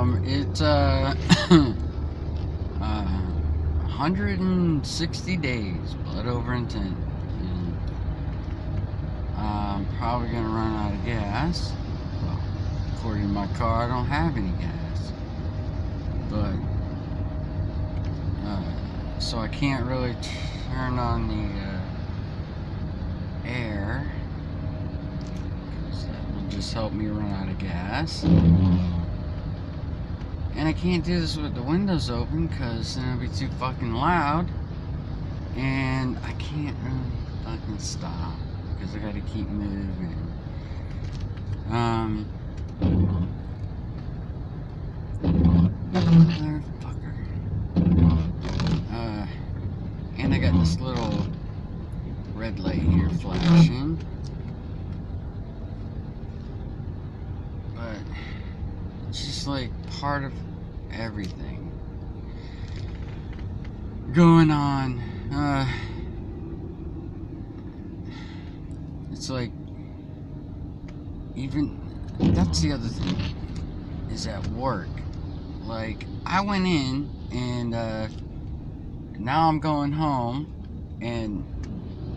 It's 160 days, blood over intent, and I'm probably gonna run out of gas. Well, according to my car, I don't have any gas, but so I can't really turn on the air, because that will just help me run out of gas. And I can't do this with the windows open because then it'll be too fucking loud. And I can't really fucking stop because I gotta keep moving. Motherfucker. And I got this little red light here flashing. But it's just like part of everything going on. It's like, even, that's the other thing, is at work. Like, I went in, and now I'm going home, and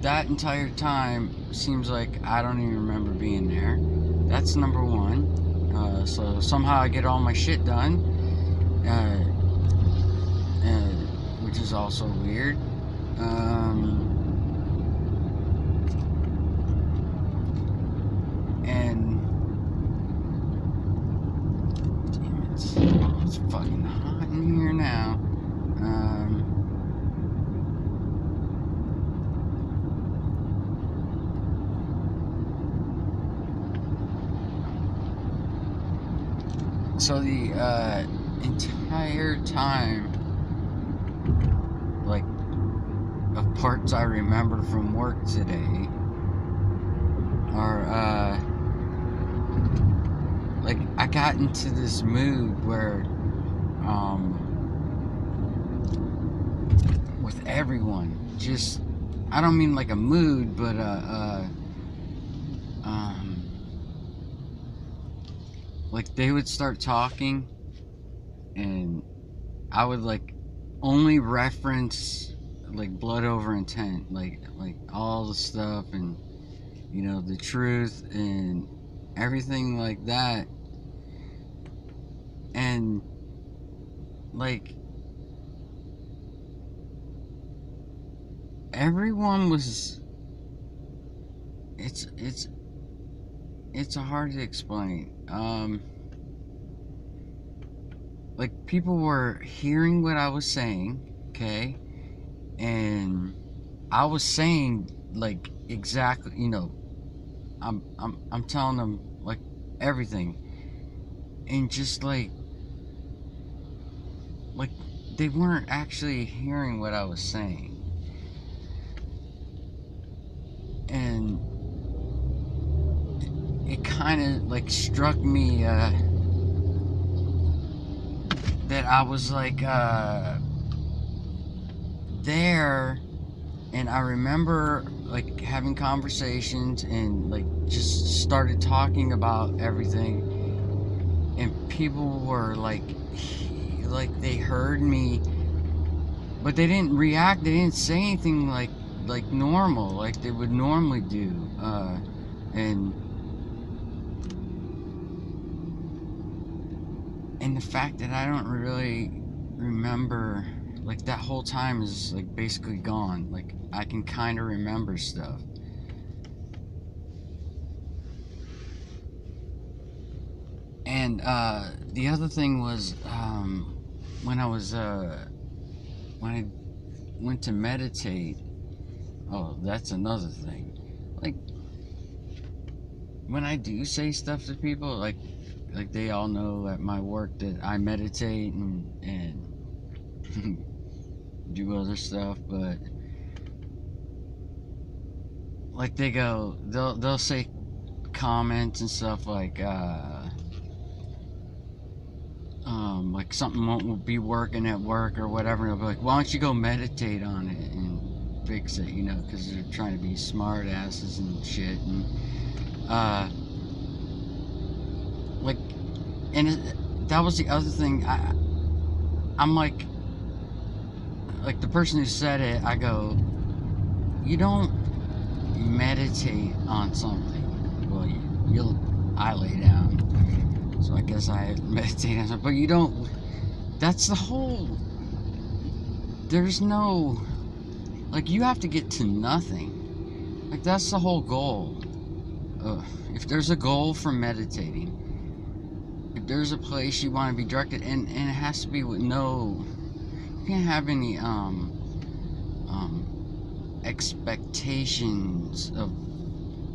that entire time seems like I don't even remember being there. That's number one. So somehow I get all my shit done, which is also weird. And damn it, it's fucking hot in here now. So the entire time, like, of parts I remember from work today are like, I got into this mood where with everyone, just, I don't mean like a mood, but like, they would start talking and I would like only reference like blood over intent, like all the stuff, and you know, the truth and everything like that. And like, everyone was, it's hard to explain. Like, people were hearing what I was saying, okay, and I was saying like exactly, you know, I'm telling them like everything, and just like they weren't actually hearing what I was saying. And it kind of like struck me that I was like there, and I remember like having conversations and like just started talking about everything, and people were like they heard me, but they didn't react, they didn't say anything like normal, like they would normally do. And the fact that I don't really remember, like, that whole time is like basically gone. Like, I can kind of remember stuff. And the other thing was, when I was when I went to meditate. Oh, that's another thing. Like, when I do say stuff to people, like they all know at my work that I meditate and do other stuff, but like, they'll say comments and stuff like something won't be working at work or whatever, and they'll be like, why don't you go meditate on it and fix it, you know, because they're trying to be smart asses and shit. And like, and that was the other thing. I'm like the person who said it, I go, you don't meditate on something. Well, I lay down, so I guess I meditate on something. But you don't. That's the whole. There's no. Like, you have to get to nothing. Like, that's the whole goal. If there's a goal for meditating, if there's a place you want to be directed, and it has to be with no. You can't have any expectations of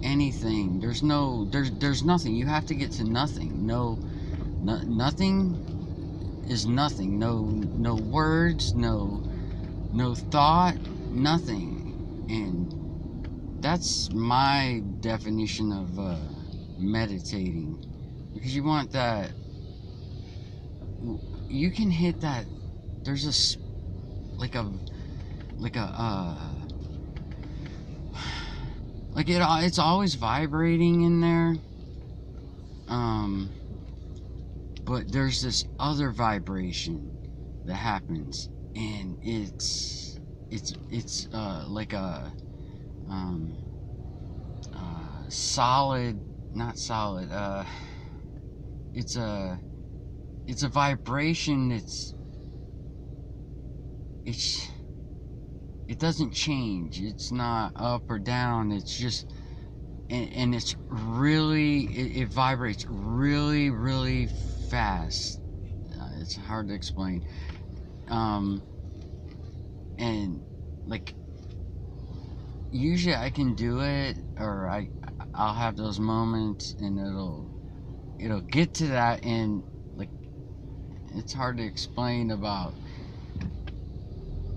anything. There's nothing. You have to get to nothing. Nothing is nothing. No words, no thought, nothing. And that's my definition of meditating, because you want that. You can hit that. There's it's always vibrating in there. But there's this other vibration that happens, and it's like a solid, not solid. It's a vibration. It doesn't change. It's not up or down. It's just, and it's really, it vibrates really, really fast. It's hard to explain. And like, usually I can do it, or I'll have those moments, and it'll get to that, and like, it's hard to explain about,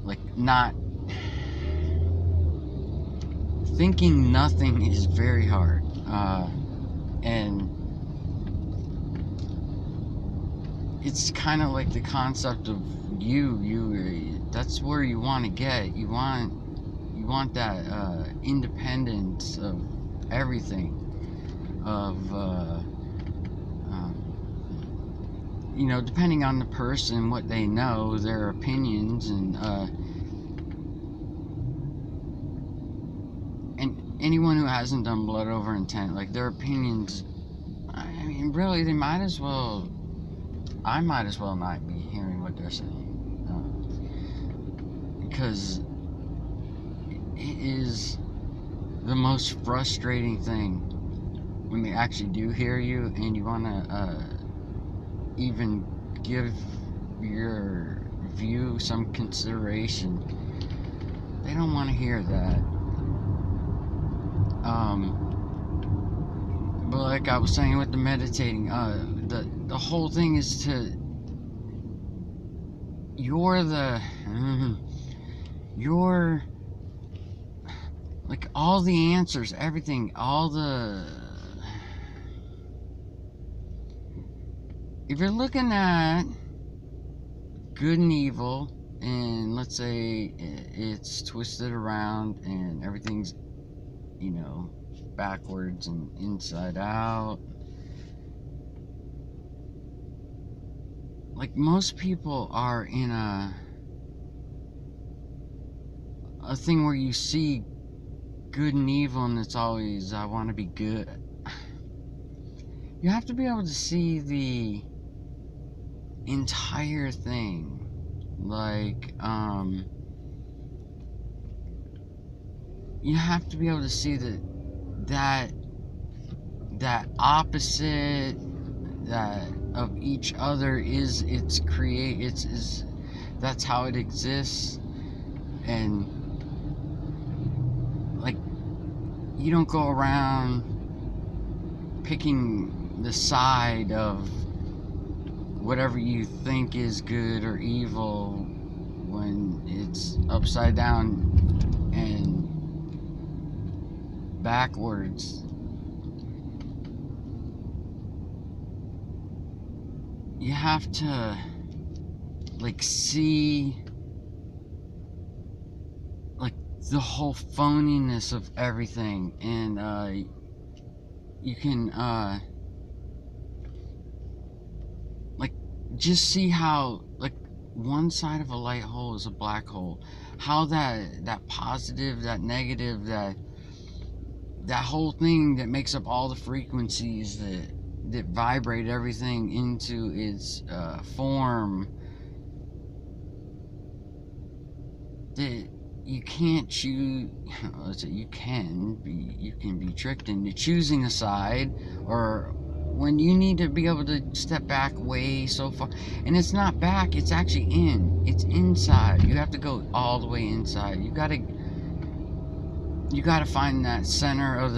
like, not thinking. Nothing is very hard, and it's kind of like the concept of that's where you want to get. You want that independence of everything, of depending on the person, what they know, their opinions, and anyone who hasn't done blood over intent, like, their opinions, I mean, really, I might as well not be hearing what they're saying, because it is the most frustrating thing when they actually do hear you, and you want to even give your view some consideration. They don't want to hear that. But like I was saying with the meditating, the whole thing is you're like, all the answers, everything, if you're looking at good and evil, and let's say it's twisted around and everything's, backwards and inside out, like, most people are in a thing where you see good and evil, and it's always, I want to be good. You have to be able to see the entire thing. Like, you have to be able to see that opposite that of each other is that's how it exists. And like, you don't go around picking the side of whatever you think is good or evil when it's upside down and backwards. You have to, like, see, like, the whole phoniness of everything, and you can like, just see how, like, one side of a light hole is a black hole. How that positive, that negative, that whole thing that makes up all the frequencies that vibrate everything into its form, that you can't choose. Let's say you can be tricked into choosing a side, or when you need to be able to step back way so far. And it's not back, it's actually it's inside. You have to go all the way inside. You gotta find that center of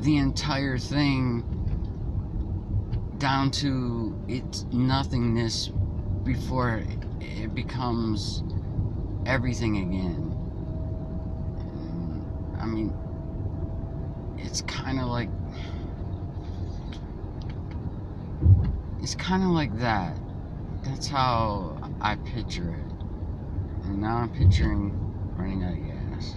the entire thing, down to its nothingness, before it becomes everything again. And, I mean, it's kind of like that. That's how I picture it. And now I'm picturing running out of gas.